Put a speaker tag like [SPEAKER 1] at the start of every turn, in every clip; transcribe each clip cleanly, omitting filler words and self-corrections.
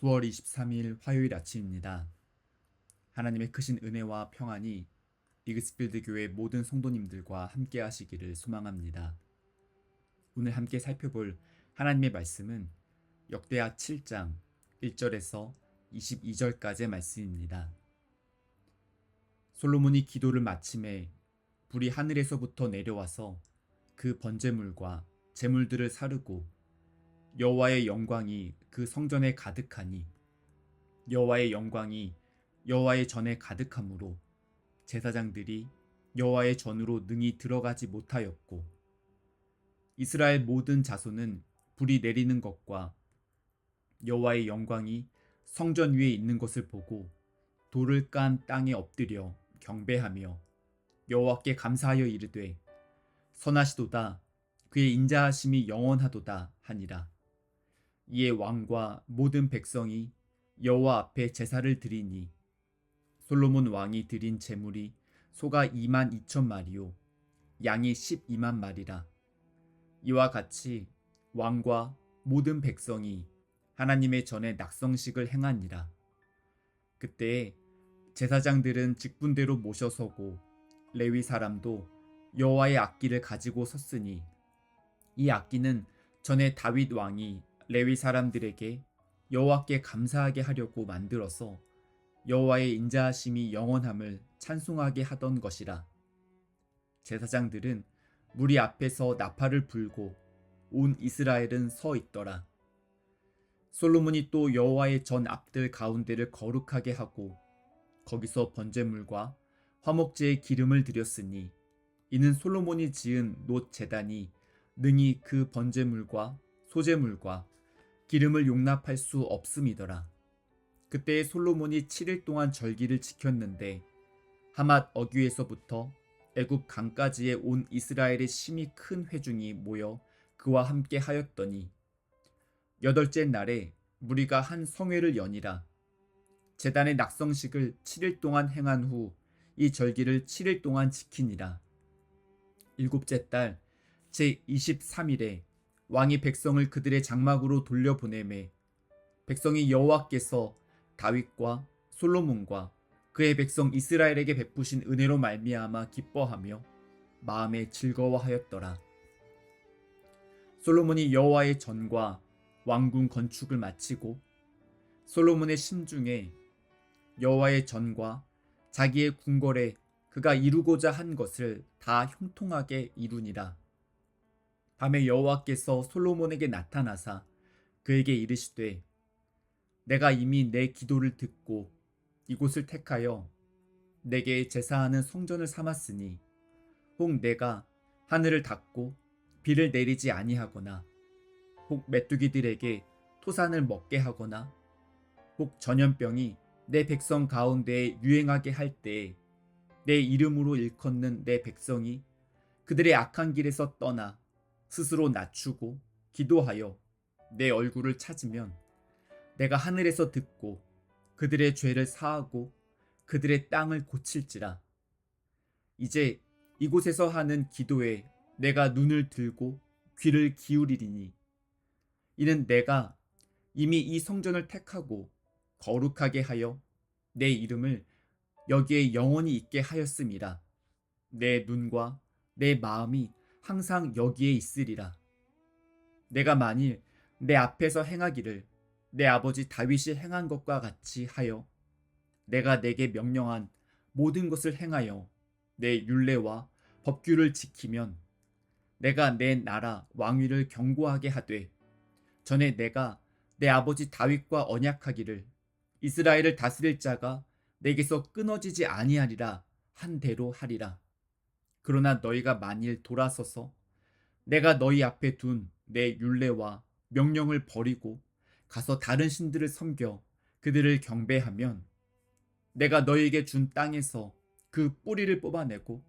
[SPEAKER 1] 9월 23일 화요일 아침입니다. 하나님의 크신 은혜와 평안이 이그스필드 교회 모든 성도님들과 함께 하시기를 소망합니다. 오늘 함께 살펴볼 하나님의 말씀은 역대하 7장 1절에서 22절까지의 말씀입니다. 솔로몬이 기도를 마침에 불이 하늘에서부터 내려와서 그 번제물과 제물들을 사르고 여호와의 영광이 그 성전에 가득하니 여호와의 영광이 여호와의 전에 가득함으로 제사장들이 여호와의 전으로 능히 들어가지 못하였고 이스라엘 모든 자손은 불이 내리는 것과 여호와의 영광이 성전 위에 있는 것을 보고 돌을 깐 땅에 엎드려 경배하며 여호와께 감사하여 이르되 선하시도다 그의 인자하심이 영원하도다 하니라. 이에 왕과 모든 백성이 여호와 앞에 제사를 드리니 솔로몬 왕이 드린 제물이 소가 2만 2천 마리요 양이 12만 마리라. 이와 같이 왕과 모든 백성이 하나님의 전에 낙성식을 행하니라. 그때에 제사장들은 직분대로 모셔서고 레위 사람도 여호와의 악기를 가지고 섰으니 이 악기는 전에 다윗 왕이 레위 사람들에게 여호와께 감사하게 하려고 만들어서 여호와의 인자하심이 영원함을 찬송하게 하던 것이라. 제사장들은 무리 앞에서 나팔을 불고 온 이스라엘은 서 있더라. 솔로몬이 또 여호와의 전 앞들 가운데를 거룩하게 하고 거기서 번제물과 화목제의 기름을 드렸으니 이는 솔로몬이 지은 놋 제단이 능히 그 번제물과 소제물과 기름을 용납할 수 없음이더라. 그때에 솔로몬이 7일 동안 절기를 지켰는데 하맛 어귀에서부터 애굽 강까지의 온 이스라엘의 심히 큰 회중이 모여 그와 함께 하였더니 여덟째 날에 무리가 한 성회를 여니라. 제단의 낙성식을 7일 동안 행한 후 이 절기를 7일 동안 지키니라. 일곱째 달 제23일에 왕이 백성을 그들의 장막으로 돌려보내매 백성이 여호와께서 다윗과 솔로몬과 그의 백성 이스라엘에게 베푸신 은혜로 말미암아 기뻐하며 마음에 즐거워하였더라. 솔로몬이 여호와의 전과 왕궁 건축을 마치고 솔로몬의 심중에 여호와의 전과 자기의 궁궐에 그가 이루고자 한 것을 다 형통하게 이루니라. 밤에 여호와께서 솔로몬에게 나타나사 그에게 이르시되 내가 이미 내 기도를 듣고 이곳을 택하여 내게 제사하는 성전을 삼았으니 혹 내가 하늘을 닫고 비를 내리지 아니하거나 혹 메뚜기들에게 토산을 먹게 하거나 혹 전염병이 내 백성 가운데에 유행하게 할 때에 내 이름으로 일컫는 내 백성이 그들의 악한 길에서 떠나 스스로 낮추고 기도하여 내 얼굴을 찾으면 내가 하늘에서 듣고 그들의 죄를 사하고 그들의 땅을 고칠지라. 이제 이곳에서 하는 기도에 내가 눈을 들고 귀를 기울이리니 이는 내가 이미 이 성전을 택하고 거룩하게 하여 내 이름을 여기에 영원히 있게 하였음이라. 내 눈과 내 마음이 항상 여기에 있으리라. 내가 만일 내 앞에서 행하기를 내 아버지 다윗이 행한 것과 같이 하여 내가 내게 명령한 모든 것을 행하여 내 율례와 법규를 지키면 내가 내 나라 왕위를 견고하게 하되 전에 내가 내 아버지 다윗과 언약하기를 이스라엘을 다스릴 자가 내게서 끊어지지 아니하리라 한 대로 하리라. 그러나 너희가 만일 돌아서서 내가 너희 앞에 둔 내 율례와 명령을 버리고 가서 다른 신들을 섬겨 그들을 경배하면 내가 너희에게 준 땅에서 그 뿌리를 뽑아내고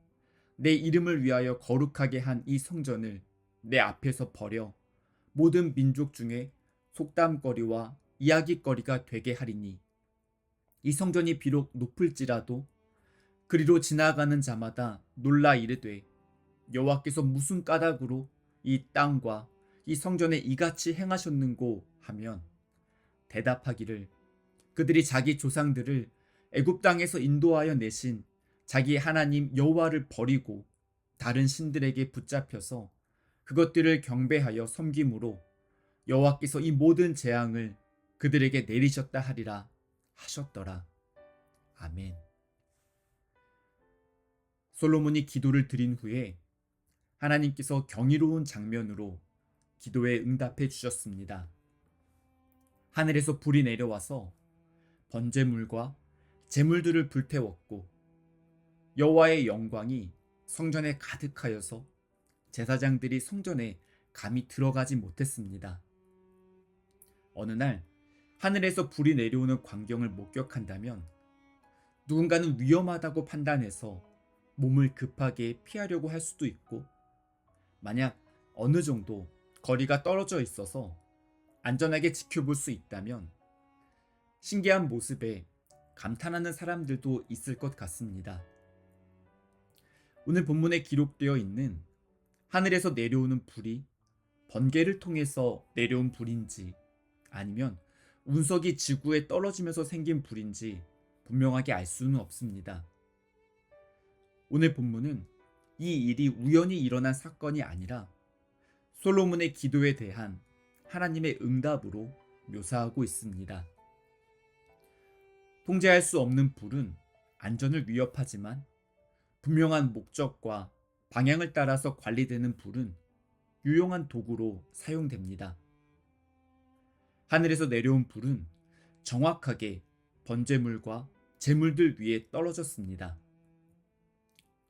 [SPEAKER 1] 내 이름을 위하여 거룩하게 한 이 성전을 내 앞에서 버려 모든 민족 중에 속담거리와 이야깃거리가 되게 하리니 이 성전이 비록 높을지라도 그리로 지나가는 자마다 놀라 이르되 여호와께서 무슨 까닭으로 이 땅과 이 성전에 이같이 행하셨는고 하면 대답하기를 그들이 자기 조상들을 애굽 땅에서 인도하여 내신 자기 하나님 여호와를 버리고 다른 신들에게 붙잡혀서 그것들을 경배하여 섬김으로 여호와께서 이 모든 재앙을 그들에게 내리셨다 하리라 하셨더라. 아멘. 솔로몬이 기도를 드린 후에 하나님께서 경이로운 장면으로 기도에 응답해 주셨습니다. 하늘에서 불이 내려와서 번제물과 제물들을 불태웠고 여호와의 영광이 성전에 가득하여서 제사장들이 성전에 감히 들어가지 못했습니다. 어느 날 하늘에서 불이 내려오는 광경을 목격한다면 누군가는 위험하다고 판단해서 몸을 급하게 피하려고 할 수도 있고, 만약 어느 정도 거리가 떨어져 있어서 안전하게 지켜볼 수 있다면 신기한 모습에 감탄하는 사람들도 있을 것 같습니다. 오늘 본문에 기록되어 있는 하늘에서 내려오는 불이 번개를 통해서 내려온 불인지 아니면 운석이 지구에 떨어지면서 생긴 불인지 분명하게 알 수는 없습니다. 오늘 본문은 이 일이 우연히 일어난 사건이 아니라 솔로몬의 기도에 대한 하나님의 응답으로 묘사하고 있습니다. 통제할 수 없는 불은 안전을 위협하지만 분명한 목적과 방향을 따라서 관리되는 불은 유용한 도구로 사용됩니다. 하늘에서 내려온 불은 정확하게 번제물과 제물들 위에 떨어졌습니다.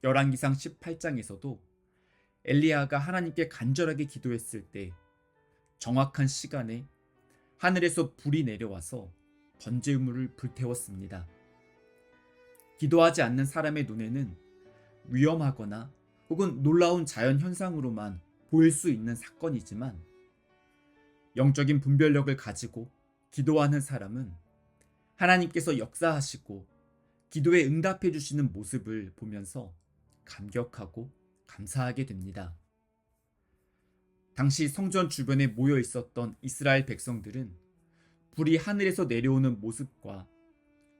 [SPEAKER 1] 열왕기상 18장에서도 엘리야가 하나님께 간절하게 기도했을 때 정확한 시간에 하늘에서 불이 내려와서 번제물을 불태웠습니다. 기도하지 않는 사람의 눈에는 위험하거나 혹은 놀라운 자연 현상으로만 보일 수 있는 사건이지만 영적인 분별력을 가지고 기도하는 사람은 하나님께서 역사하시고 기도에 응답해 주시는 모습을 보면서 감격하고 감사하게 됩니다. 당시 성전 주변에 모여 있었던 이스라엘 백성들은 불이 하늘에서 내려오는 모습과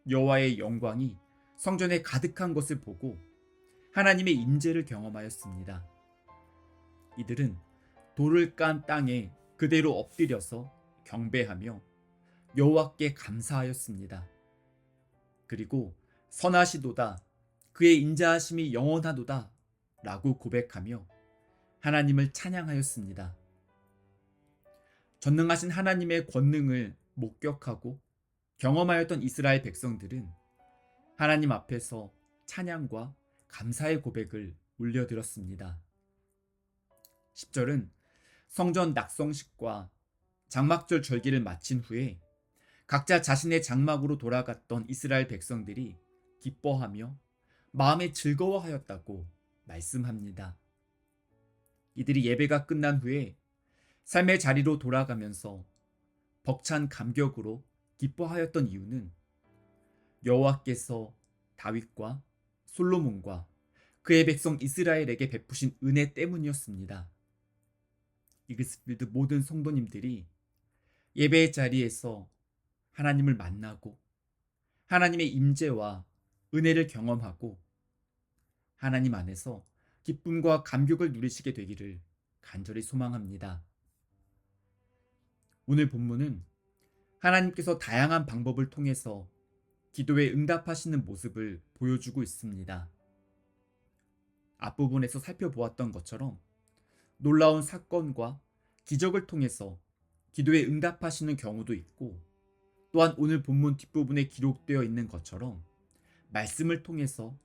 [SPEAKER 1] 여호와의 영광이 성전에 가득한 것을 보고 하나님의 임재를 경험하였습니다. 이들은 돌을 깐 땅에 그대로 엎드려서 경배하며 여호와께 감사하였습니다. 그리고 선하시도다, 그의 인자하심이 영원하도다 라고 고백하며 하나님을 찬양하였습니다. 전능하신 하나님의 권능을 목격하고 경험하였던 이스라엘 백성들은 하나님 앞에서 찬양과 감사의 고백을 올려드렸습니다. 10절은 성전 낙성식과 장막절 절기를 마친 후에 각자 자신의 장막으로 돌아갔던 이스라엘 백성들이 기뻐하며 마음에 즐거워하였다고 말씀합니다. 이들이 예배가 끝난 후에 삶의 자리로 돌아가면서 벅찬 감격으로 기뻐하였던 이유는 여호와께서 다윗과 솔로몬과 그의 백성 이스라엘에게 베푸신 은혜 때문이었습니다. 이글스필드 모든 성도님들이 예배의 자리에서 하나님을 만나고 하나님의 임재와 은혜를 경험하고 하나님 안에서 기쁨과 감격을 누리시게 되기를 간절히 소망합니다. 오늘 본문은 하나님께서 다양한 방법을 통해서 기도에 응답하시는 모습을 보여주고 있습니다. 앞부분에서 살펴보았던 것처럼 놀라운 사건과 기적을 통해서 기도에 응답하시는 경우도 있고, 또한 오늘 본문 뒷부분에 기록되어 있는 것처럼 말씀을 통해서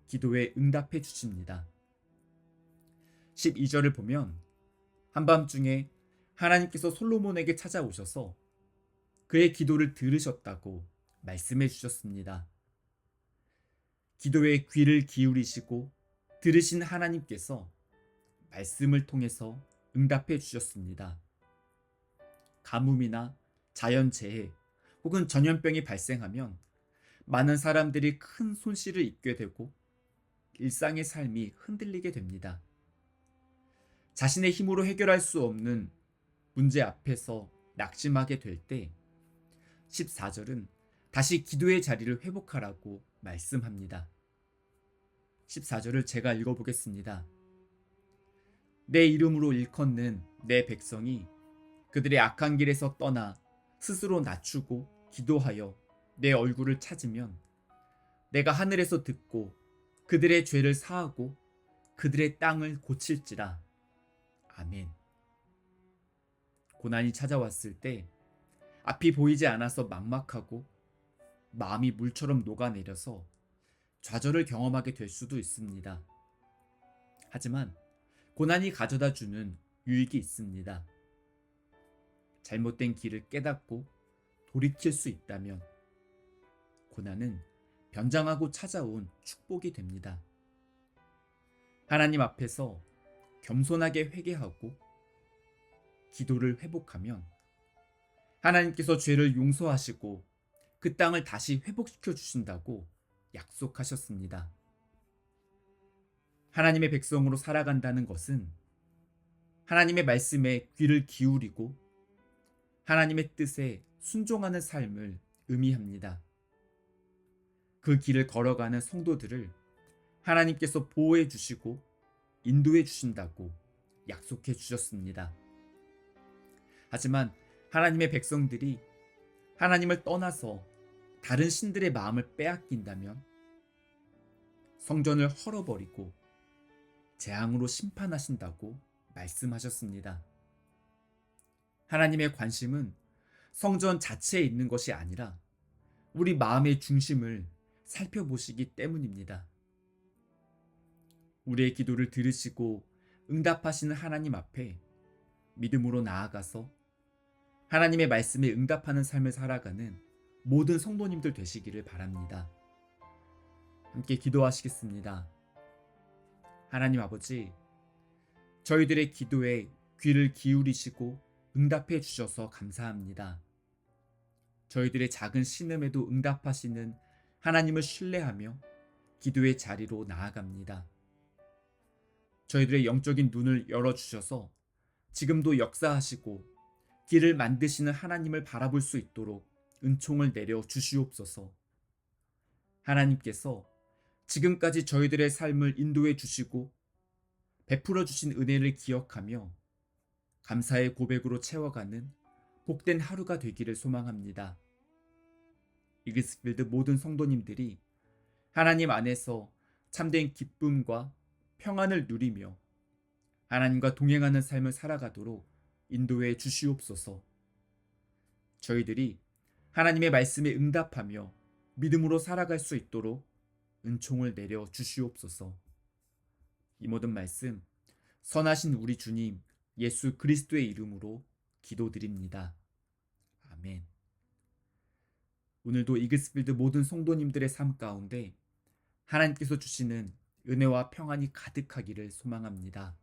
[SPEAKER 1] 기도에 응답해 주십니다. 12절을 보면 한밤중에 하나님께서 솔로몬에게 찾아오셔서 그의 기도를 들으셨다고 말씀해 주셨습니다. 기도에 귀를 기울이시고 들으신 하나님께서 말씀을 통해서 응답해 주셨습니다. 가뭄이나 자연재해 혹은 전염병이 발생하면 많은 사람들이 큰 손실을 입게 되고 일상의 삶이 흔들리게 됩니다. 자신의 힘으로 해결할 수 없는 문제 앞에서 낙심하게 될 때 14절은 다시 기도의 자리를 회복하라고 말씀합니다. 14절을 제가 읽어보겠습니다. 내 이름으로 일컫는 내 백성이 그들의 악한 길에서 떠나 스스로 낮추고 기도하여 내 얼굴을 찾으면 내가 하늘에서 듣고 그들의 죄를 사하고 그들의 땅을 고칠지라. 아멘. 고난이 찾아왔을 때 앞이 보이지 않아서 막막하고 마음이 물처럼 녹아내려서 좌절을 경험하게 될 수도 있습니다. 하지만 고난이 가져다 주는 유익이 있습니다. 잘못된 길을 깨닫고 돌이킬 수 있다면 고난은 변장하고 찾아온 축복이 됩니다. 하나님 앞에서 겸손하게 회개하고 기도를 회복하면 하나님께서 죄를 용서하시고 그 땅을 다시 회복시켜 주신다고 약속하셨습니다. 하나님의 백성으로 살아간다는 것은 하나님의 말씀에 귀를 기울이고 하나님의 뜻에 순종하는 삶을 의미합니다. 그 길을 걸어가는 성도들을 하나님께서 보호해 주시고 인도해 주신다고 약속해 주셨습니다. 하지만 하나님의 백성들이 하나님을 떠나서 다른 신들의 마음을 빼앗긴다면 성전을 헐어버리고 재앙으로 심판하신다고 말씀하셨습니다. 하나님의 관심은 성전 자체에 있는 것이 아니라 우리 마음의 중심을 살펴보시기 때문입니다. 우리의 기도를 들으시고 응답하시는 하나님 앞에 믿음으로 나아가서 하나님의 말씀에 응답하는 삶을 살아가는 모든 성도님들 되시기를 바랍니다. 함께 기도하시겠습니다. 하나님 아버지, 저희들의 기도에 귀를 기울이시고 응답해 주셔서 감사합니다. 저희들의 작은 신음에도 응답하시는 하나님을 신뢰하며 기도의 자리로 나아갑니다. 저희들의 영적인 눈을 열어주셔서 지금도 역사하시고 길을 만드시는 하나님을 바라볼 수 있도록 은총을 내려 주시옵소서. 하나님께서 지금까지 저희들의 삶을 인도해 주시고 베풀어 주신 은혜를 기억하며 감사의 고백으로 채워가는 복된 하루가 되기를 소망합니다. 이글스필드 모든 성도님들이 하나님 안에서 참된 기쁨과 평안을 누리며 하나님과 동행하는 삶을 살아가도록 인도해 주시옵소서. 저희들이 하나님의 말씀에 응답하며 믿음으로 살아갈 수 있도록 은총을 내려 주시옵소서. 이 모든 말씀 선하신 우리 주님 예수 그리스도의 이름으로 기도드립니다. 아멘. 오늘도 이글스필드 모든 성도님들의 삶 가운데 하나님께서 주시는 은혜와 평안이 가득하기를 소망합니다.